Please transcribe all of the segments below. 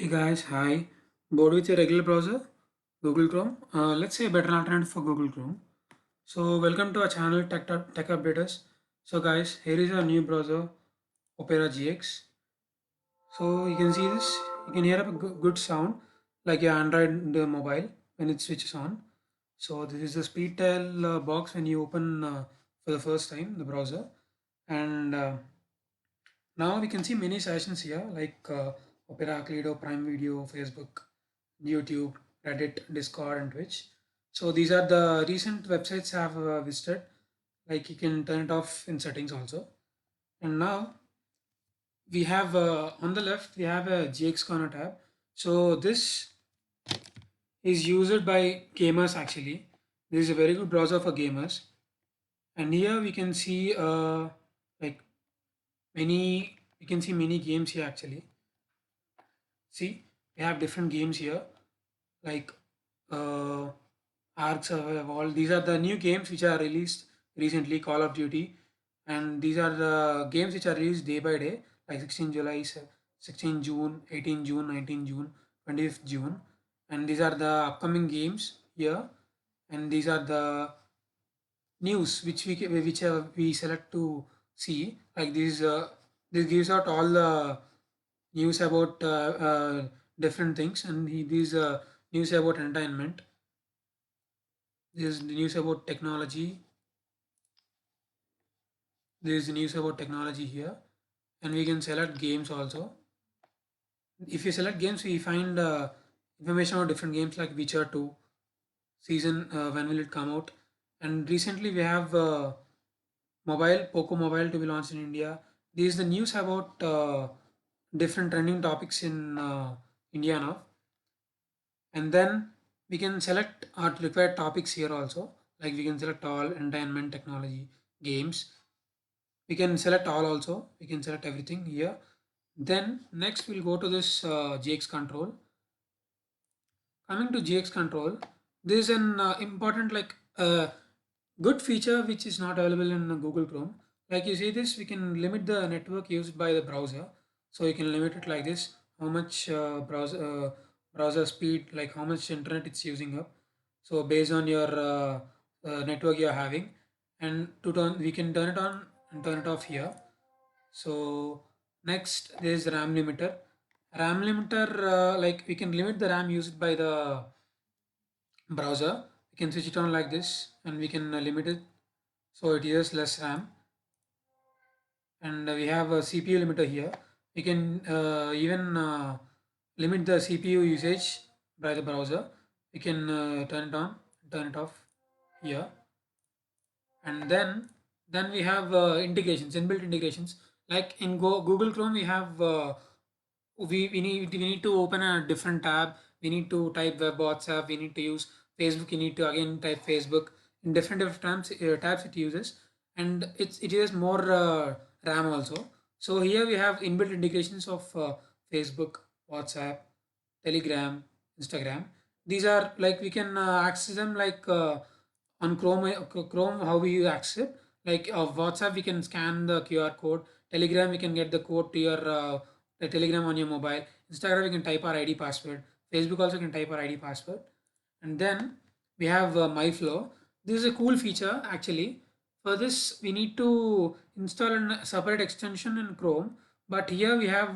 Hey guys, hi. Board with your regular browser, Google Chrome. Let's say a better alternative for Google Chrome. So welcome to our channel Tech Updaters. So guys, here is our new browser, Opera GX. So you can see this. You can hear a good sound like your Android mobile when it switches on. So this is the speed tile box when you open for the first time the browser, and now we can see many sessions here like Opera, Clido, Prime Video, Facebook, YouTube, Reddit, Discord, and Twitch. So these are the recent websites I have visited. Like you can turn it off in settings also. And now we have on the left we have a GX Corner tab. So this is used by gamers actually. This is a very good browser for gamers. And here we can see like many we can see many games here actually. See, we have different games here like uh, Ark Survival. These are the new games which are released recently, Call of Duty, and these are the games which are released day by day, like 16 July, 16 June, 18 June, 19 June, 20th June, and these are the upcoming games here, and these are the news which we select to see. Like this gives out all the news about different things, and these news about entertainment. There's news about technology. There's news about technology here, and we can select games also. If you select games, we find information about different games like Witcher 2 season, when will it come out, and recently we have mobile Poco Mobile to be launched in India. This is the news about different trending topics in India now, and then we can select our required topics here also. Like we can select all entertainment, technology, games. We can select all also. We can select everything here. Then next we'll go to this GX control. Coming to GX control, this is an important like good feature which is not available in Google Chrome. Like you see this, we can limit the network used by the browser. So you can limit it like this: how much browser speed, like how much internet it's using up. So based on your network you're having, and to turn we can turn it on and turn it off here. So next there is RAM limiter. RAM limiter, like we can limit the RAM used by the browser. We can switch it on like this, and we can limit it so it uses less RAM. And we have a CPU limiter here. We can even limit the CPU usage by the browser. We can turn it on, turn it off here, and then we have integrations, inbuilt integrations. Like in Google Chrome, we have we need to open a different tab. We need to type web WhatsApp. We need to use Facebook. You need to again type Facebook in different tabs it uses, and it uses more RAM also. So here we have inbuilt integrations of Facebook, WhatsApp, Telegram, Instagram. These are like we can access them like on Chrome. Chrome, how we access it? Like WhatsApp, we can scan the QR code. Telegram, we can get the code to your the Telegram on your mobile. Instagram, we can type our ID password. Facebook also can type our ID password. And then we have MyFlow. This is a cool feature actually. For this, we need to install a separate extension in Chrome. But here we have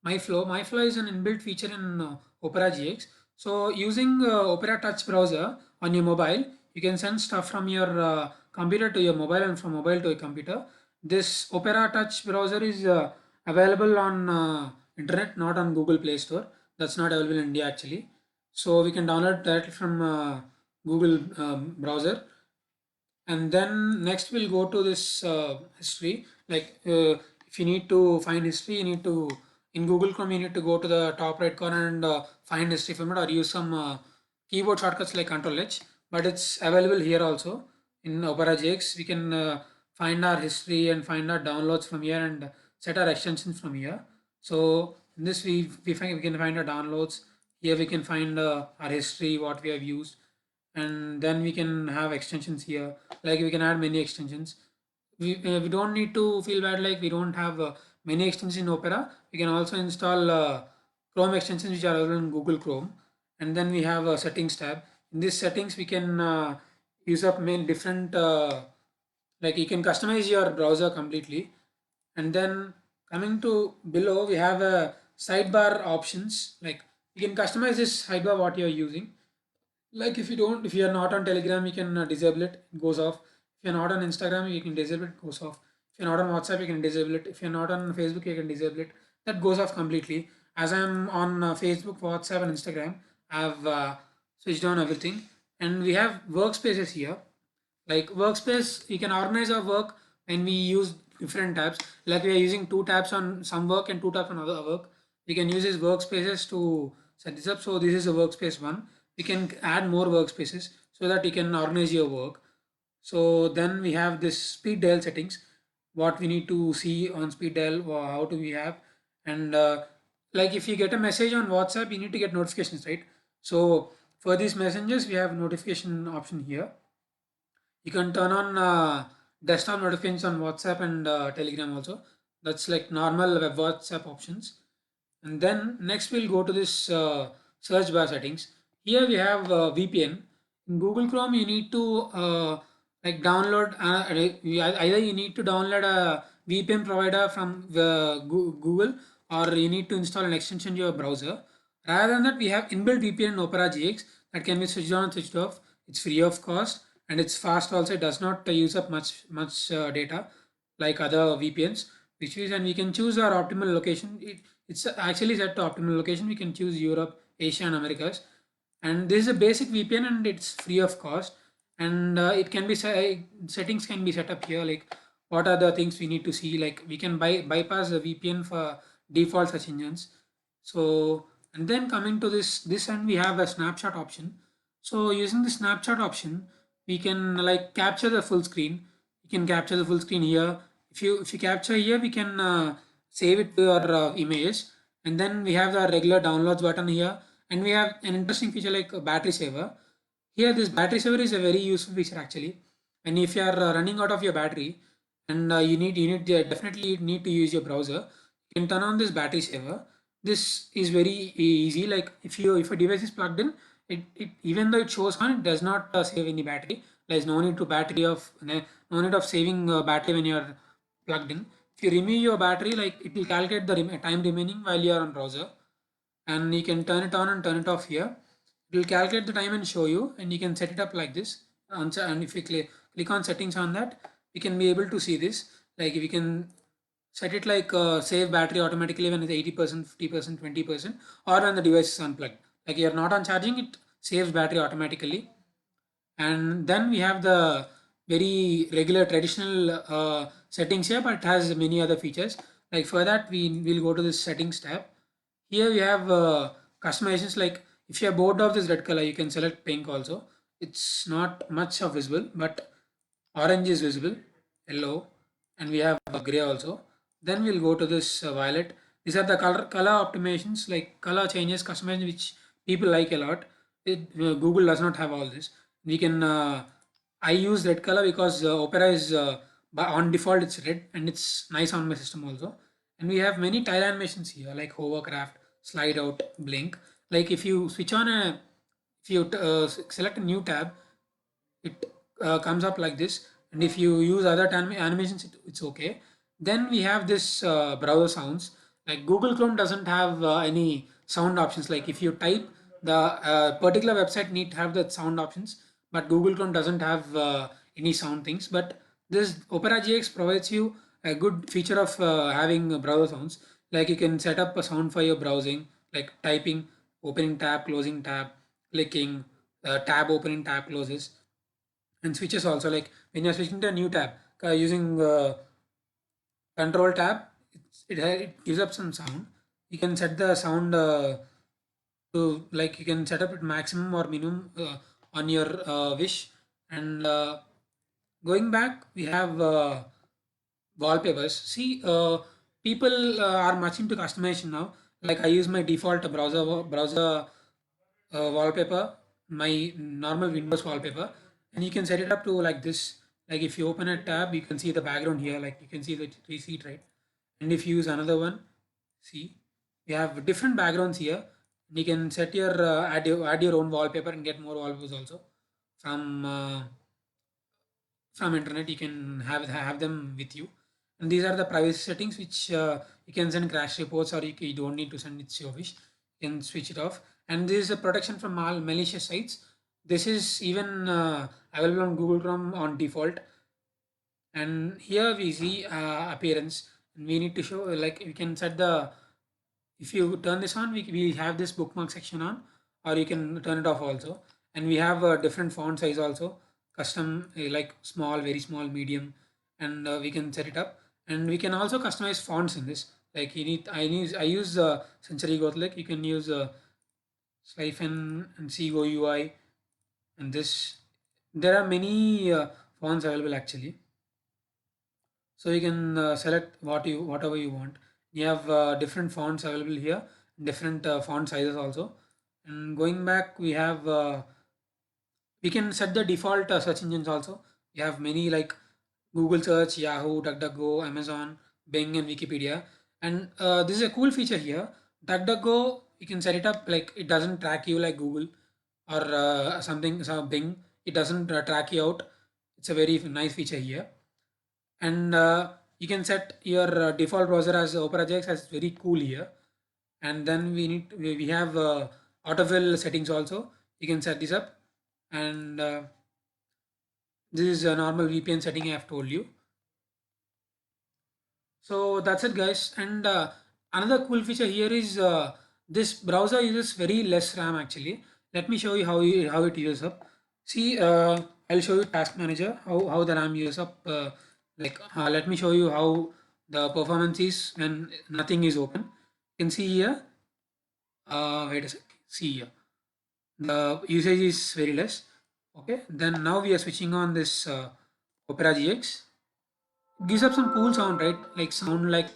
MyFlow. MyFlow is an inbuilt feature in Opera GX. So using Opera Touch browser on your mobile, you can send stuff from your computer to your mobile and from mobile to a computer. This Opera Touch browser is available on internet, not on Google Play Store. That's not available in India actually. So we can download directly from Google browser, and then next we'll go to this history. Like if you need to find history, you need to in Google Chrome you need to go to the top right corner and find history from it, or use some keyboard shortcuts like Control H. But it's available here also in Opera GX. We can find our history and find our downloads from here and set our extensions from here. So in this we can find our downloads. Here we can find our history, what we have used, and then we can have extensions here. Like we can add many extensions. We don't need to feel bad like we don't have many extensions in Opera. We can also install Chrome extensions which are available in Google Chrome, and then we have a settings tab. In this settings, we can use up main different like you can customize your browser completely. And then coming to below, we have a sidebar options. Like you can customize this sidebar what you're using. Like if you are not on Telegram, you can disable it. It goes off. If you're not on Instagram, you can disable it. It goes off. If you're not on WhatsApp, you can disable it. If you're not on Facebook, you can disable it. That goes off completely. As I'm on Facebook, WhatsApp, and Instagram, I've switched on everything. And we have workspaces here. Like workspace, we can organize our work when we use different tabs. Like we are using two tabs on some work and two tabs on other work. We can use these workspaces to set this up. So this is a workspace one. We can add more workspaces so that you can organize your work. So then we have this speed dial settings, what we need to see on speed dial, how do we have, and like if you get a message on WhatsApp, you need to get notifications, right? So for these messengers, we have notification option here. You can turn on desktop notifications on WhatsApp and Telegram also. That's like normal web WhatsApp options. And then next we'll go to this search bar settings. Here we have VPN. In Google Chrome, you need to like download either you need to download a VPN provider from Google, or you need to install an extension to your browser. Rather than that, we have inbuilt VPN in Opera GX that can be switched on and switched off. It's free of cost and it's fast also. It does not use up much data like other VPNs. Which is, and we can choose our optimal location. It's actually set to optimal location. We can choose Europe, Asia, and Americas. And this is a basic VPN, and it's free of cost. And it can be settings can be set up here. Like what are the things we need to see? Like we can bypass the VPN for default search engines. So and then coming to this end, we have a snapshot option. So using the snapshot option, we can like capture the full screen. You can capture the full screen here. If you capture here, we can save it to your images. And then we have the regular downloads button here, and we have an interesting feature like a battery saver. Here, this battery saver is a very useful feature actually. And if you are running out of your battery, and definitely need to use your browser, you can turn on this battery saver. This is very easy. Like if a device is plugged in, it even though it shows on, it does not save any battery. There's no need to no need of saving battery when you're plugged in. If you remove your battery, like it will calculate the time remaining while you are on browser, and you can turn it on and turn it off here. It will calculate the time and show you, and you can set it up like this. And if you click on settings on that, we can be able to see this. Like we can set it like save battery automatically when it's 80%, 50%, 20%, or when the device is unplugged. Like you're not on charging, it saves battery automatically. And then we have the very regular traditional settings here, but it has many other features. Like for that, we will go to this settings tab. Here we have customizations. Like if you are bored of this red color, you can select pink also. It's not much of visible, but orange is visible, yellow, and we have gray also. Then we'll go to this violet. These are the color optimizations, like color changes, customization, which people like a lot. Google does not have all this. We can I use red color because Opera is on default it's red, and it's nice on my system also. And we have many tile animations here like hovercraft, slide out, blink. Like if you switch on a if you select a new tab, it comes up like this. And if you use other animations, it's okay. Then we have this browser sounds. Like Google Chrome doesn't have any sound options. Like if you type, the particular website need to have the sound options, but Google Chrome doesn't have any sound things. But this Opera GX provides you a good feature of having browser sounds. Like you can set up a sound for your browsing, like typing, opening tab, closing tab, clicking, tab opening, tab closes, and switches also. Like when you're switching to a new tab using control tab, it gives up some sound. You can set the sound to, like you can set up it maximum or minimum on your wish. And going back, we have wallpapers. See, people are much into customization now. Like I use my default browser wallpaper, my normal Windows wallpaper, and you can set it up to like this. Like if you open a tab, you can see the background here. Like you can see the receipt, right? And if you use another one, see, We have different backgrounds here. You can set your add your own wallpaper and get more wallpapers also from internet. You can have them with you, and these are the privacy settings which you can send crash reports, or you don't need to send, it's your wish. You can switch it off. And this is a protection from all malicious sites. This is even available on Google Chrome on default. And here we see appearance, and we need to show, like, we can set the, if you turn this on, we have this bookmark section on, or you can turn it off also. And we have a different font size also, custom, like small, very small, medium, and we can set it up. And we can also customize fonts in this. Like, I use Century Gothic. You can use Slifen and Seago UI, and this, there are many fonts available actually. So you can select whatever you want. You have different fonts available here, different font sizes also. And going back, we can set the default search engines also. We have many, like Google search, Yahoo, DuckDuckGo, Amazon, Bing, and Wikipedia. And this is a cool feature here. DuckDuckGo, you can set it up like it doesn't track you like Google or something. So Bing, it doesn't track you out. It's a very nice feature here. And you can set your default browser as Opera GX, as very cool here. And then we have autofill settings also. You can set this up. And this is a normal VPN setting I have told you. So that's it, guys. And another cool feature here is this browser uses very less RAM actually. Let me show you how it uses up. See, I'll show you Task Manager, how the RAM uses up. Let me show you how the performance is when nothing is open. You can see here. Wait a second. See here. The usage is very less. Okay. Then now we are switching on this Opera GX. Gives up some cool sound, right? Like sound like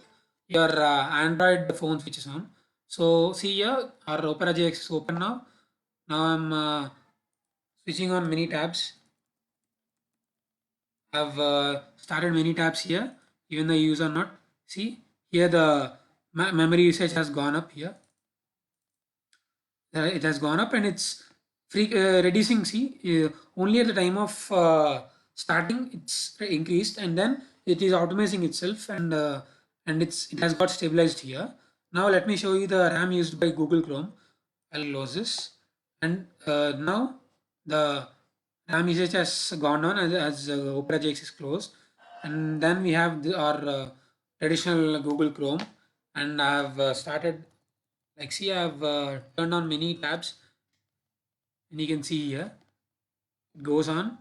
your Android phone switches on. So see here, our Opera GX is open now. Now I'm switching on many tabs. I've started many tabs here, even though you use or not. See here, the memory usage has gone up here. It has gone up, and it's reducing. See, only at the time of starting it's increased, and then it is optimizing itself, and it has got stabilized here. Now let me show you the RAM used by Google Chrome. I'll close this, and now the RAM usage has gone down as Opera GX is closed. And then we have our traditional Google Chrome, and I've started, like, see, I've turned on many tabs, and you can see here it goes on,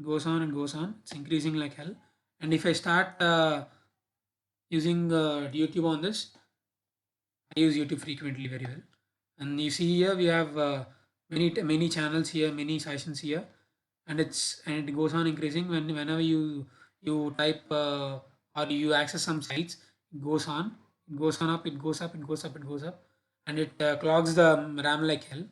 goes on, and goes on. It's increasing like hell. And if I start using YouTube on this, I use YouTube frequently, very well. And you see here we have many channels here, many sessions here, and it goes on increasing whenever you type or you access some sites. It goes on up, it goes up, it goes up, it goes up, and it clogs the RAM like hell.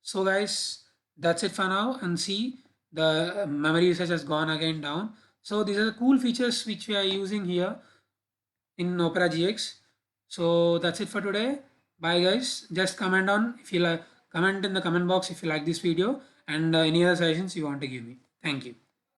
So guys, that's it for now. And see, the memory usage has gone again down. So these are the cool features which we are using here in Opera GX. So that's it for today. Bye guys. Just comment on if you like, comment in the comment box if you like this video, and any other suggestions you want to give me. Thank you.